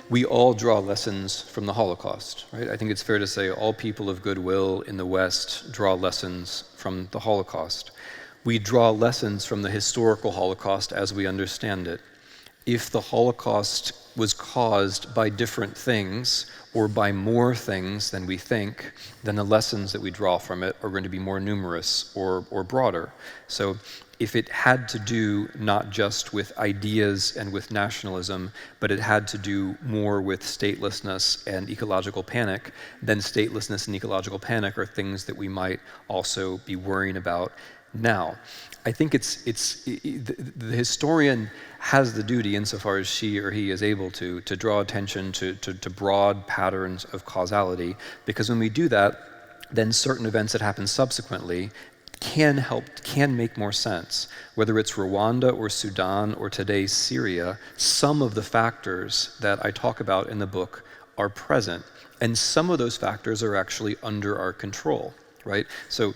We all draw lessons from the Holocaust, right? I think it's fair to say all people of goodwill in the West draw lessons from the Holocaust. We draw lessons from the historical Holocaust as we understand it. If the Holocaust was caused by different things or by more things than we think, then the lessons that we draw from it are going to be more numerous or broader. So if it had to do not just with ideas and with nationalism, but it had to do more with statelessness and ecological panic, then statelessness and ecological panic are things that we might also be worrying about now. I think the historian has the duty, insofar as she or he is able to draw attention to broad patterns of causality, because when we do that, then certain events that happen subsequently can make more sense. Whether it's Rwanda or Sudan or today's Syria, some of the factors that I talk about in the book are present, and some of those factors are actually under our control, right? So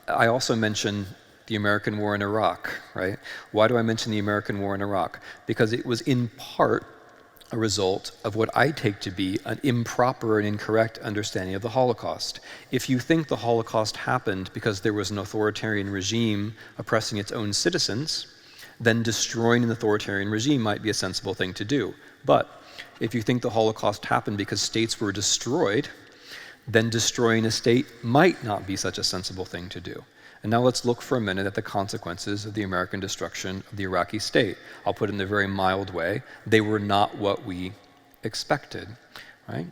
I also mention the American war in Iraq, right? Why do I mention the American war in Iraq? Because it was in part a result of what I take to be an improper and incorrect understanding of the Holocaust. If you think the Holocaust happened because there was an authoritarian regime oppressing its own citizens, then destroying an authoritarian regime might be a sensible thing to do. But if you think the Holocaust happened because states were destroyed, then destroying a state might not be such a sensible thing to do. And now let's look for a minute at the consequences of the American destruction of the Iraqi state. I'll put it in a very mild way. They were not what we expected, right?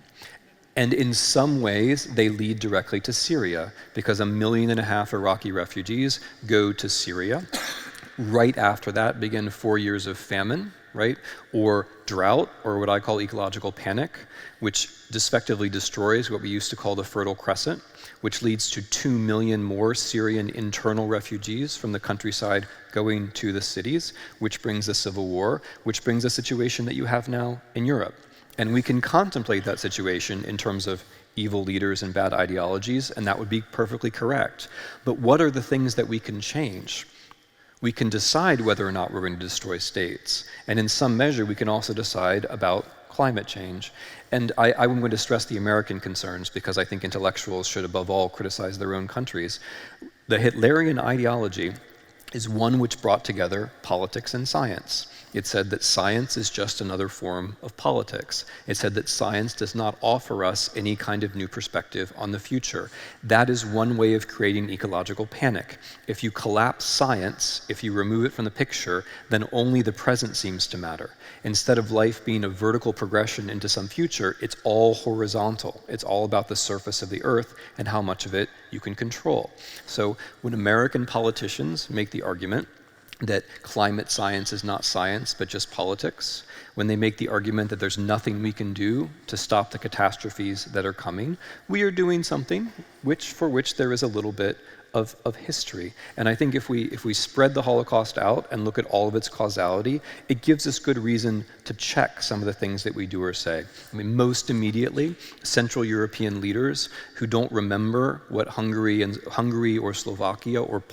And in some ways, they lead directly to Syria, because 1.5 million Iraqi refugees go to Syria. Right after that begin 4 years of famine, right? Or drought, or what I call ecological panic, which effectively destroys what we used to call the Fertile Crescent, which leads to 2 million more Syrian internal refugees from the countryside going to the cities, which brings a civil war, which brings a situation that you have now in Europe. And we can contemplate that situation in terms of evil leaders and bad ideologies, and that would be perfectly correct. But what are the things that we can change? We can decide whether or not we're going to destroy states. And in some measure, we can also decide about climate change. And I'm going to stress the American concerns, because I think intellectuals should above all criticize their own countries. The Hitlerian ideology is one which brought together politics and science. It said that science is just another form of politics. It said that science does not offer us any kind of new perspective on the future. That is one way of creating ecological panic. If you collapse science, if you remove it from the picture, then only the present seems to matter. Instead of life being a vertical progression into some future, it's all horizontal. It's all about the surface of the earth and how much of it you can control. So when American politicians make the argument that climate science is not science, but just politics, when they make the argument that there's nothing we can do to stop the catastrophes that are coming, we are doing something for which there is a little bit of history. And I think if we spread the Holocaust out and look at all of its causality, it gives us good reason to check some of the things that we do or say. I mean, most immediately, Central European leaders who don't remember what Hungary or Slovakia or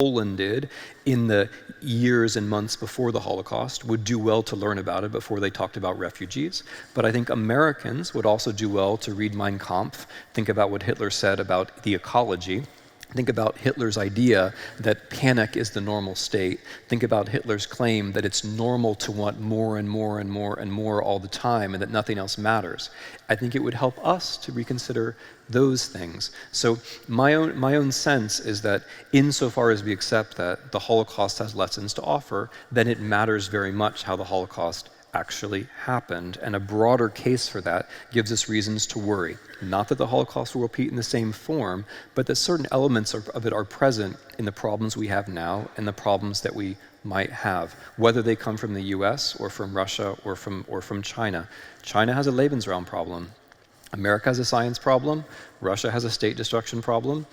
Poland did in the years and months before the Holocaust would do well to learn about it before they talked about refugees. But I think Americans would also do well to read Mein Kampf, think about what Hitler said about the ecology, think about Hitler's idea that panic is the normal state, think about Hitler's claim that it's normal to want more and more and more and more all the time and that nothing else matters. I think it would help us to reconsider those things. So my own sense is that insofar as we accept that the Holocaust has lessons to offer, then it matters very much how the Holocaust actually happened, and a broader case for that gives us reasons to worry. Not that the Holocaust will repeat in the same form, but that certain elements of it are present in the problems we have now and the problems that we might have, whether they come from the US or from Russia or from China. China has a Lebensraum problem. America has a science problem. Russia has a state destruction problem.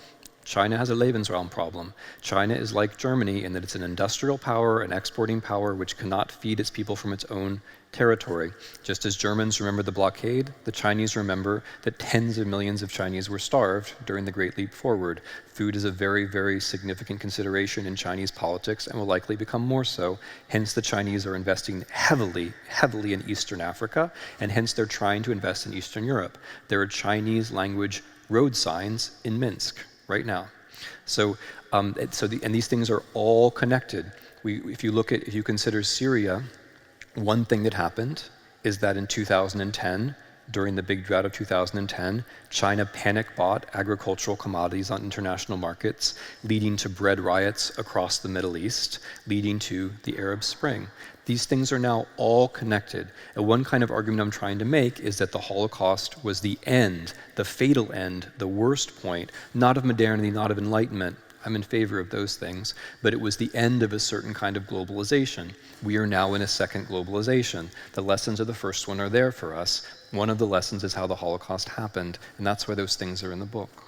China has a Lebensraum problem. China is like Germany in that it's an industrial power, an exporting power, which cannot feed its people from its own territory. Just as Germans remember the blockade, the Chinese remember that tens of millions of Chinese were starved during the Great Leap Forward. Food is a very, very significant consideration in Chinese politics and will likely become more so. Hence, the Chinese are investing heavily in Eastern Africa, and hence they're trying to invest in Eastern Europe. There are Chinese language road signs in Minsk right now. And these things are all connected. If you consider Syria, one thing that happened is that in 2010, during the big drought of 2010, China panic bought agricultural commodities on international markets, leading to bread riots across the Middle East, leading to the Arab Spring. These things are now all connected. And one kind of argument I'm trying to make is that the Holocaust was the end, the fatal end, the worst point, not of modernity, not of enlightenment. I'm in favor of those things, but it was the end of a certain kind of globalization. We are now in a second globalization. The lessons of the first one are there for us. One of the lessons is how the Holocaust happened, and that's why those things are in the book.